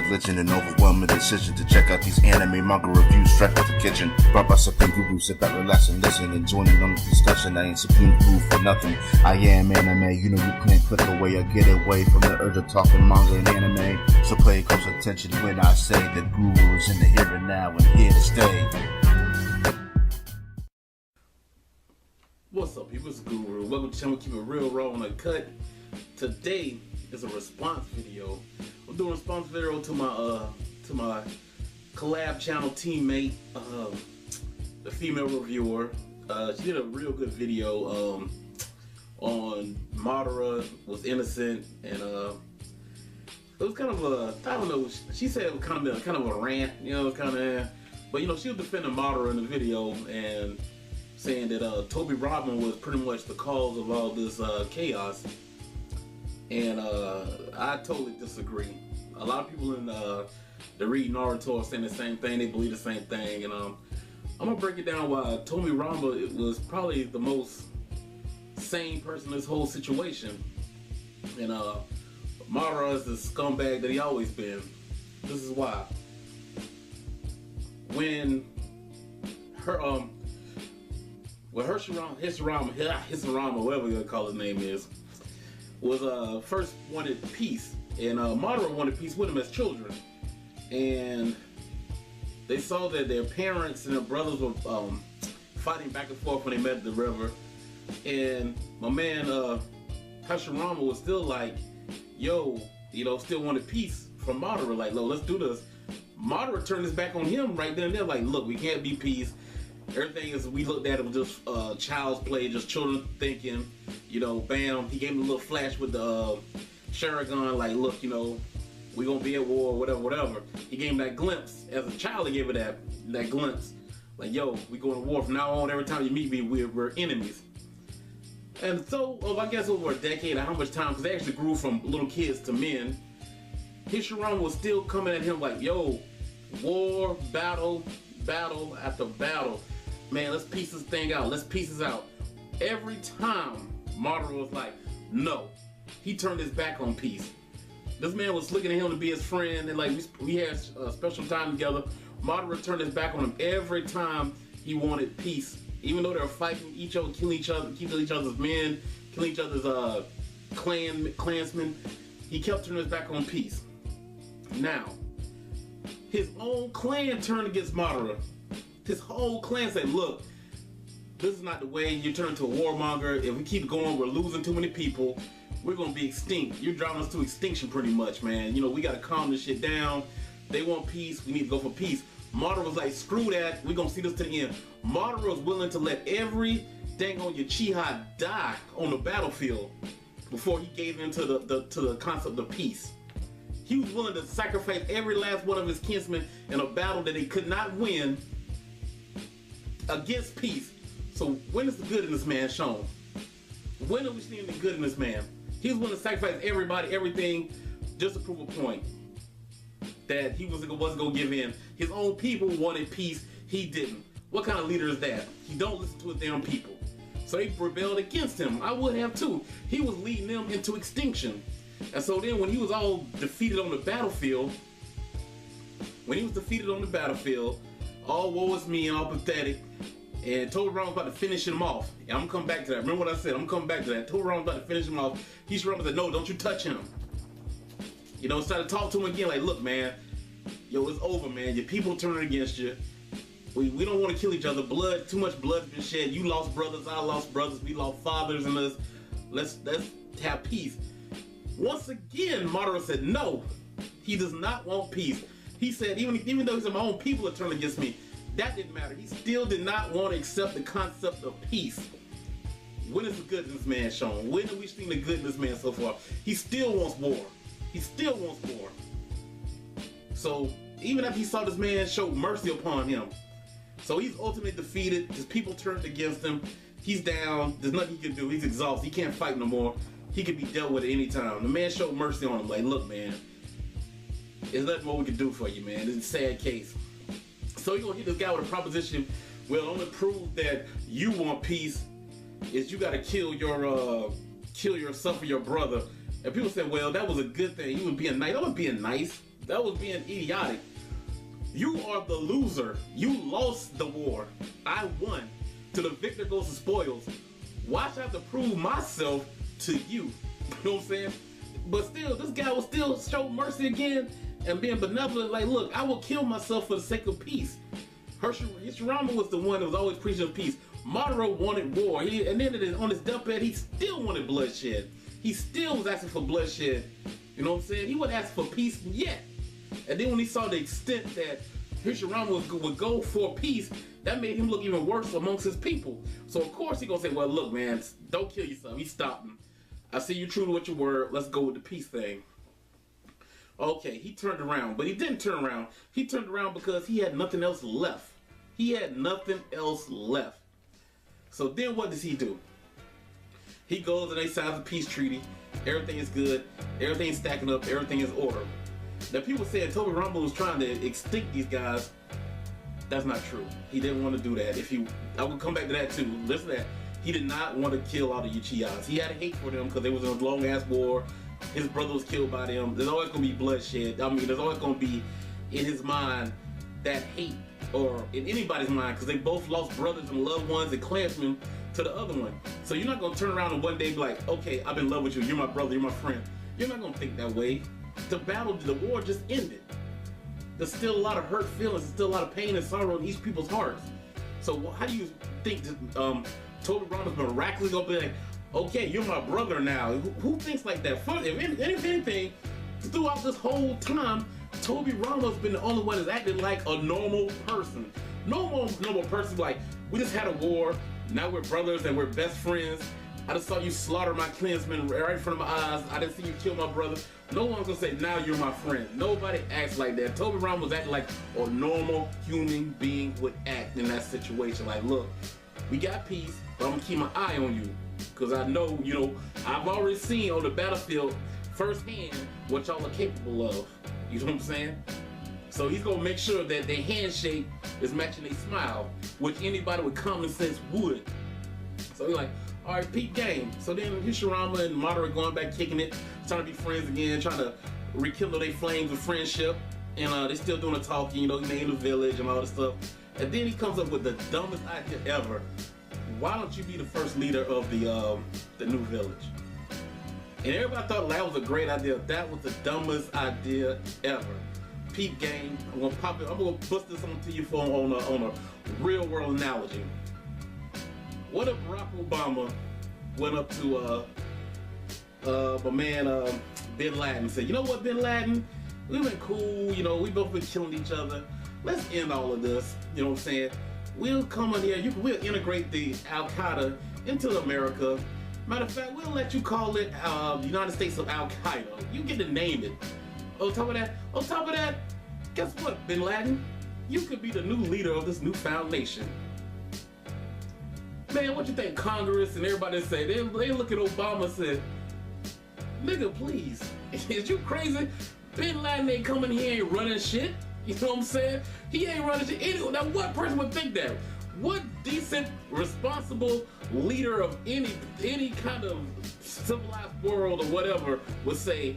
religion and overwhelming decision to check out these anime manga reviews straight out the kitchen. Brought by Supreme Guru, sit back, relax and listen and joining on the discussion. I ain't Supreme Guru for nothing. I am anime, you know you can't click away or get away from the urge of talking manga and anime. So pay close attention when I say that Guru is in the here and now and here to stay. What's up, people? It's Guru. Welcome to the channel. Keep it real, raw, and uncut. Today is a response video. I'm doing a response video to my collab channel teammate, the female reviewer. She did a real good video on Madara was innocent, and it was kind of a, I don't know. She said it was kind of a rant, you know, but you know, she was defending Madara in the video and saying that Tobirama was pretty much the cause of all this chaos, and I totally disagree. A lot of people in that read Naruto are saying the same thing. They believe the same thing, and I'm gonna break it down why Tobirama was probably the most sane person in this whole situation, and Madara is the scumbag that he always been. This is why. When her Hashirama, whatever you call his name is, was first wanted peace, and Madara wanted peace with him as children, and they saw that their parents and their brothers were fighting back and forth when they met at the river, and my man Hashirama was still like, yo, you know, still wanted peace from Madara, like, no, let's do this. Madara turned his back on him right then and there, like, look, we can't be peace. Everything is, we looked at it was just child's play, just children thinking, you know, bam. He gave him a little flash with the Sharingan, like, look, you know, we gonna be at war, whatever. He gave him that glimpse. As a child, he gave it that glimpse. Like, yo, we going to war from now on. Every time you meet me, we're enemies. And so, I guess over a decade, or how much time, because they actually grew from little kids to men, Hashirama was still coming at him like, yo, war, battle after battle. Man, let's piece this thing out. Let's piece this out. Every time Madara was like, no. He turned his back on peace. This man was looking at him to be his friend, and like we had special time together. Madara turned his back on him every time he wanted peace. Even though they were fighting each other, killing each other's men, killing each other's clansmen, he kept turning his back on peace. Now, his own clan turned against Madara. His whole clan said, look, this is not the way. You turn into a warmonger. If we keep going, we're losing too many people. We're going to be extinct. You're driving us to extinction pretty much, man. You know, we got to calm this shit down. They want peace. We need to go for peace. Madara was like, screw that. We're going to see this to the end. Madara was willing to let every dang on your Uchiha die on the battlefield before he gave in to the concept of peace. He was willing to sacrifice every last one of his kinsmen in a battle that he could not win against peace. So when is the good in this man shown? When are we seeing the good in this man? He was willing to sacrifice everybody, everything, just to prove a point that he wasn't going to give in. His own people wanted peace. He didn't. What kind of leader is that? He don't listen to his damn people. So they rebelled against him. I would have too. He was leading them into extinction. And so then when he was all defeated on the battlefield, all woe is me and all pathetic, and Tobirama was about to finish him off. And I'm gonna come back to that. Remember what I said? I'm gonna come back to that. Tobirama was about to finish him off. Hashirama said, no, don't you touch him. You know, started to talk to him again, like, look, man, yo, it's over, man. Your people turning against you. We don't want to kill each other. Too much blood's been shed. You lost brothers, I lost brothers, we lost fathers, and let's have peace. Once again, Madara said no. He does not want peace. He said, even though he said my own people are turning against me, that didn't matter. He still did not want to accept the concept of peace. When is the good in this man shown? When have we seen the good in this man so far? He still wants war. He still wants war. So even after he saw this man show mercy upon him, so he's ultimately defeated. His people turned against him. He's down. There's nothing he can do. He's exhausted. He can't fight no more. He could be dealt with at any time. The man showed mercy on him. Like, look, man, there's nothing more we can do for you, man. It's a sad case. So you're gonna hit this guy with a proposition. Well, only prove that you want peace is you got to kill yourself or your brother. And people say, well, that was a good thing. You were being nice. I was being nice. That was being idiotic. You are the loser. You lost the war. I won. To the victor goes the spoils. Why should I have to prove myself to you? You know what I'm saying? But still, this guy will still show mercy again and being benevolent. Like, look, I will kill myself for the sake of peace. Hashirama was the one that was always preaching of peace. Madara wanted war. And then on his deathbed, he still wanted bloodshed. He still was asking for bloodshed. You know what I'm saying? He wasn't asking for peace yet. And then when he saw the extent that Hashirama would go for peace, that made him look even worse amongst his people. So of course he gonna say, well, look, man, don't kill yourself. He stopped him. I see you true to what you were. Let's go with the peace thing. Okay, he turned around, but he didn't turn around. He turned around because he had nothing else left. He had nothing else left. So then what does he do? He goes and they sign a peace treaty. Everything is good. Everything's stacking up. Everything is order. Now people said Tobirama was trying to extinct these guys. That's not true. He didn't want to do that. I will come back to that too. Listen to that. He did not want to kill all the Uchihas. He had a hate for them because they was in a long ass war. His brother was killed by them. There's always gonna be bloodshed. I mean, there's always gonna be in his mind that hate, or in anybody's mind, because they both lost brothers and loved ones and clansmen to the other one. So you're not gonna turn around and one day be like, okay, I'm in love with you. You're my brother. You're my friend. You're not gonna think that way. The war just ended. There's still a lot of hurt feelings. There's still a lot of pain and sorrow in each people's hearts. So how do you think that Tobirama's miraculously gonna be like, okay, you're my brother now? Who thinks like that? If anything, throughout this whole time, Tobirama's been the only one that's acted like a normal person. Normal person, like, we just had a war, now we're brothers and we're best friends. I just saw you slaughter my clansmen right in front of my eyes. I didn't see you kill my brother. No one's gonna say, now you're my friend. Nobody acts like that. Tobirama was acting like a normal human being would act in that situation. Like, look, we got peace, but I'm gonna keep my eye on you. Because I know, I've already seen on the battlefield firsthand what y'all are capable of. You know what I'm saying? So he's gonna make sure that their handshake is matching their smile, which anybody with common sense would. So he's like, all right, peak game. So then Hashirama and Madara going back, kicking it, trying to be friends again, trying to rekindle their flames of friendship. And they still doing the talking, he named the village and all this stuff. And then he comes up with the dumbest idea ever. Why don't you be the first leader of the new village? And everybody thought that was a great idea. That was the dumbest idea ever. Peep game. I'm gonna pop it. I'm gonna bust this onto you on a real world analogy. What if Barack Obama went up to my man Bin Laden and said, you know what, Bin Laden? We've been cool. We both been killing each other. Let's end all of this. You know what I'm saying? We'll come in here, we'll integrate the Al-Qaeda into America. Matter of fact, we'll let you call it the United States of Al-Qaeda. You get to name it. On top of that, guess what, Bin Laden? You could be the new leader of this newfound nation. Man, what you think Congress and everybody say? They look at Obama and say, nigga, please, is you crazy? Bin Laden ain't coming here and running shit. You know what I'm saying? He ain't running shit. Now, what person would think that? What decent, responsible leader of any kind of civilized world or whatever would say,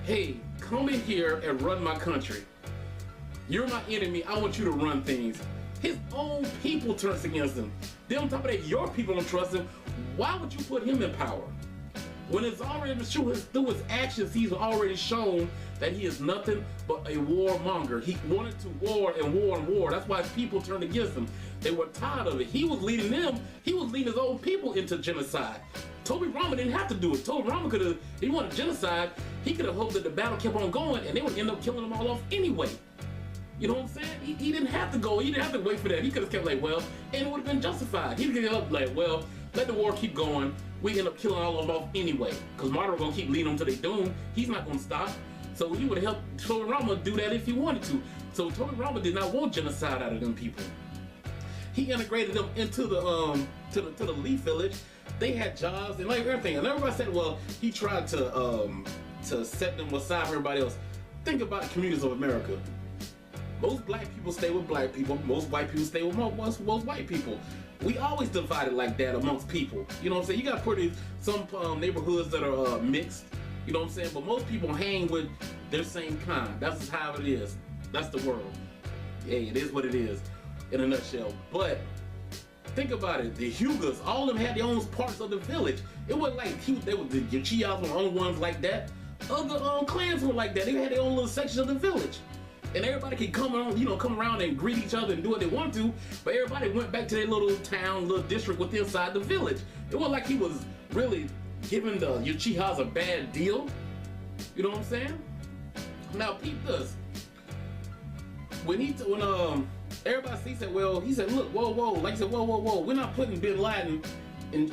hey, come in here and run my country. You're my enemy. I want you to run things. His own people turns against him. Then on top of that, your people don't trust him. Why would you put him in power? When it's already true, through his actions, he's already shown that he is nothing but a warmonger. He wanted to war and war and war. That's why his people turned against him. They were tired of it. He was leading them. He was leading his own people into genocide. Tobirama didn't have to do it. Tobirama could have, he wanted genocide. He could have hoped that the battle kept on going and they would end up killing them all off anyway. You know what I'm saying? He didn't have to go. He didn't have to wait for that. He could have kept like, well, and it would have been justified. He could have kept like, well, let the war keep going. We end up killing all of them off anyway. Because Madara gonna keep leading them to their doom. He's not gonna stop. So he would have helped Tobirama do that if he wanted to. So Tobirama did not want genocide out of them people. He integrated them into the to the Leaf Village. They had jobs and like everything. And everybody said, well, he tried to set them aside from everybody else. Think about the communities of America. Most black people stay with black people. Most white people stay with most white people. We always divided like that amongst people. You know what I'm saying? You got some neighborhoods that are mixed. You know what I'm saying? But most people hang with their same kind. That's just how it is. That's the world. Hey, it is what it is in a nutshell. But think about it. The Hyugas, all of them had their own parts of the village. It wasn't like they were the Uchihas were the only ones like that. Other clans were like that. They had their own little section of the village. And everybody could come around and greet each other and do what they want to, but everybody went back to their little town, little district within inside the village. It wasn't like he was really giving the Uchihas a bad deal. You know what I'm saying? Now peep this. When everybody said, well, he said, look, whoa, like he said, whoa, we're not putting Bin Laden in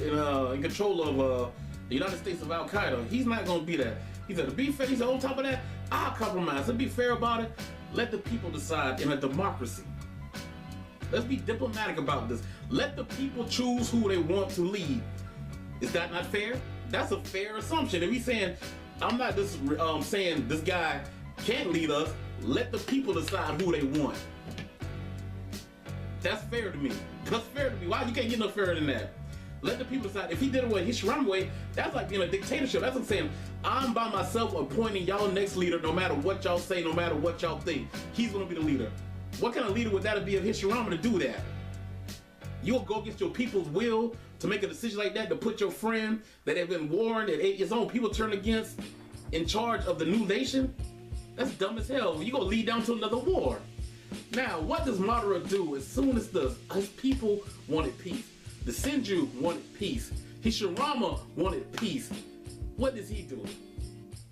control of the United States of Al Qaeda. He's not gonna be that. He said, to be fair, he said, on top of that, I'll compromise. Let's be fair about it. Let the people decide in a democracy. Let's be diplomatic about this. Let the people choose who they want to lead. Is that not fair? That's a fair assumption. If he's saying, I'm not just saying this guy can't lead us, let the people decide who they want. That's fair to me. That's fair to me. Why you can't get no fairer than that? Let the people decide. If he did it with Hashirama way, that's like being a dictatorship. That's what I'm saying. I'm by myself appointing y'all next leader no matter what y'all say, no matter what y'all think. He's gonna be the leader. What kind of leader would that be of Hashirama to do that? You'll go against your people's will to make a decision like that, to put your friend that have been warned, that his own people turn against, in charge of the new nation? That's dumb as hell. You're gonna lead down to another war. Now, what does Madara do as soon as his people wanted peace? The Senju wanted peace. Hashirama wanted peace. What does he do?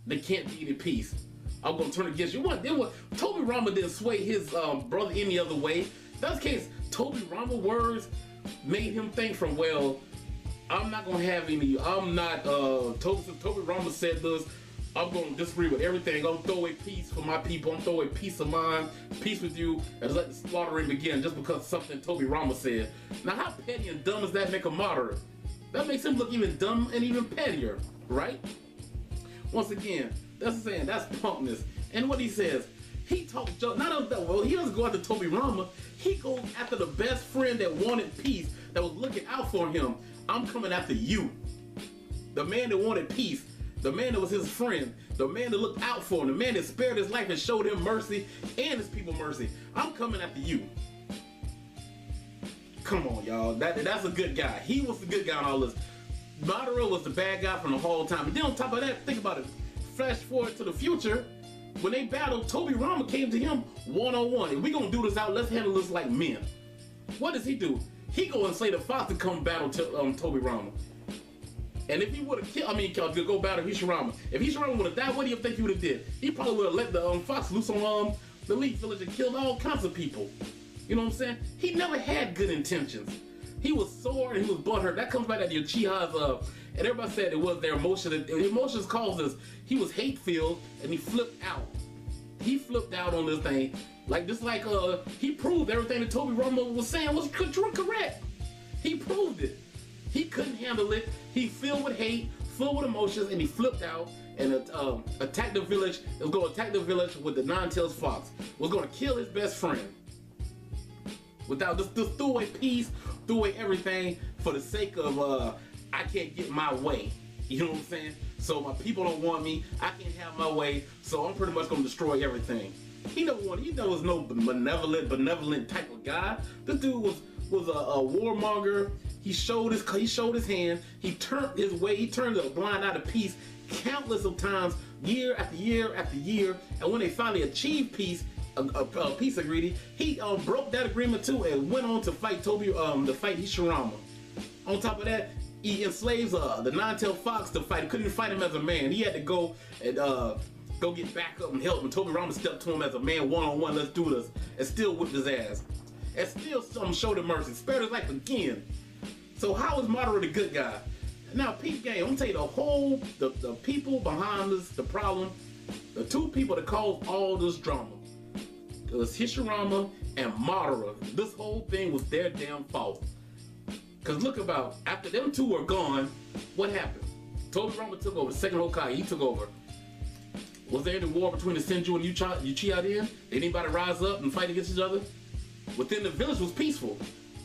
They can't be in peace. I'm gonna turn against you. Tobirama didn't sway his brother any other way. That's the case. Tobirama words made him think from, well, I'm not gonna have any. I'm not. Tobirama said this. I'm gonna disagree with everything. I'm gonna throw away peace for my people. I'm gonna throw away peace of mind, peace with you, and let the slaughtering begin just because something Tobirama said. Now, how petty and dumb does that make a Madara? That makes him look even dumb and even pettier, right? Once again, that's the saying. That's punkness. And what he says, he talks not only that. Well, he doesn't go after Tobirama. He goes after the best friend that wanted peace, that was looking out for him. I'm coming after you, the man that wanted peace. The man that was his friend, the man that looked out for him, the man that spared his life and showed him mercy and his people mercy. I'm coming after you. Come on, y'all. That's a good guy. He was the good guy in all this. Madara was the bad guy from the whole time. And then on top of that, think about it. Flash forward to the future. When they battled, Tobirama came to him one-on-one. If we gonna do this out, let's handle this like men. What does he do? He go and slay the fox to come battle Tobirama. And if he would have killed, go battle Hashirama. If Hashirama would have died, what do you think he would have did? He probably would have let the fox loose on the Leaf Village and killed all kinds of people. You know what I'm saying? He never had good intentions. He was sore and he was butthurt. That comes back at the Uchihas, and everybody said it was their emotion. The emotions caused this. He was hate-filled and he flipped out. He flipped out on this thing. He proved everything that Tobirama was saying was correct. He proved it. He couldn't handle it. He filled with hate, filled with emotions, and he flipped out and attacked the village. It was going to attack the village with the Nine-Tails Fox. Was going to kill his best friend. Without just threw away peace, threw away everything for the sake of I can't get my way. You know what I'm saying? So my people don't want me. I can't have my way. So I'm pretty much going to destroy everything. He was no benevolent type of guy. This dude was a warmonger. He showed his hand. He turned his way. He turned a blind eye to peace countless of times, year after year after year. And when they finally achieved peace, a peace agreement, he broke that agreement too and went on to fight Hashirama. On top of that, he enslaves the Nine-Tailed Fox to fight. He couldn't fight him as a man. He had to go and go get back up and help him. Tobirama stepped to him as a man, one-on-one. Let's do this, and still whipped his ass, and still showed him mercy, spared his life again. So how is Madara the good guy? Now, peep game, I'm gonna tell you the people behind this, the problem, the two people that caused all this drama. It was Hashirama and Madara. This whole thing was their damn fault. Cause look about, after them two were gone, what happened? Tobirama took over, the second Hokage, he took over. Was there any war between the Senju and Uchiha then? Did anybody rise up and fight against each other? Within the village was peaceful.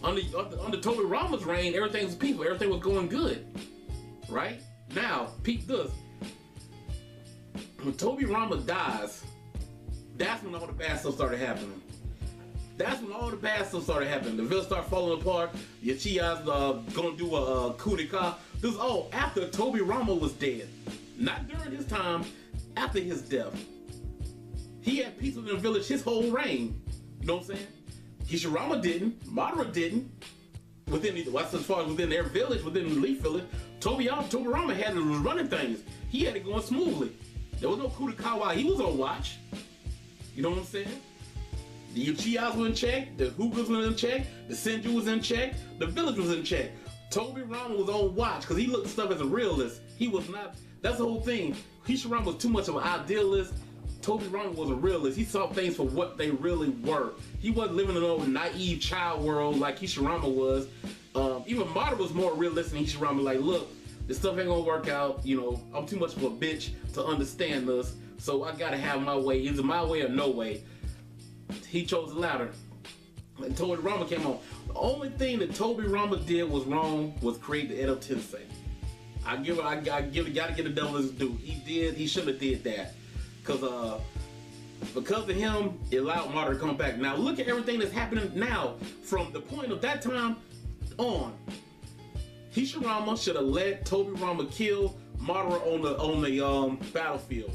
Under Tobirama's reign, everything was peaceful. Everything was going good. Right? Now, peep this. when Tobirama dies, that's when all the bad stuff started happening. That's when all the bad stuff started happening. The village started falling apart. Yachiya's gonna do a coup d'etat. This is all after Tobirama was dead. Not during his time, after his death. He had peace within the village his whole reign. You know what I'm saying? Hashirama didn't. Madara didn't. As far as within their village, within the Leaf Village, Tobirama was running things. He had it going smoothly. There was no coup d'etat while he was on watch. You know what I'm saying? The Uchihas were in check, the Hookahs were in check, the Senju was in check, the village was in check. Tobirama was on watch because he looked at stuff as a realist. He was not, that's the whole thing. Hashirama was too much of an idealist. Tobirama was a realist. He saw things for what they really were. He wasn't living in an old naive child world like Hashirama was. Even Madara was more realistic than Hashirama. Like, look, this stuff ain't gonna work out. You know, I'm too much of a bitch to understand this, so I gotta have my way. Either my way or no way. He chose the latter. And Tobirama came on. The only thing that Tobirama did was wrong was create the Edo Tensei. Gotta give the devil his due. He should have did that. Because of him, it allowed Madara to come back. Now look at everything that's happening now from the point of that time on. Hashirama should have let Tobirama kill Madara on the battlefield.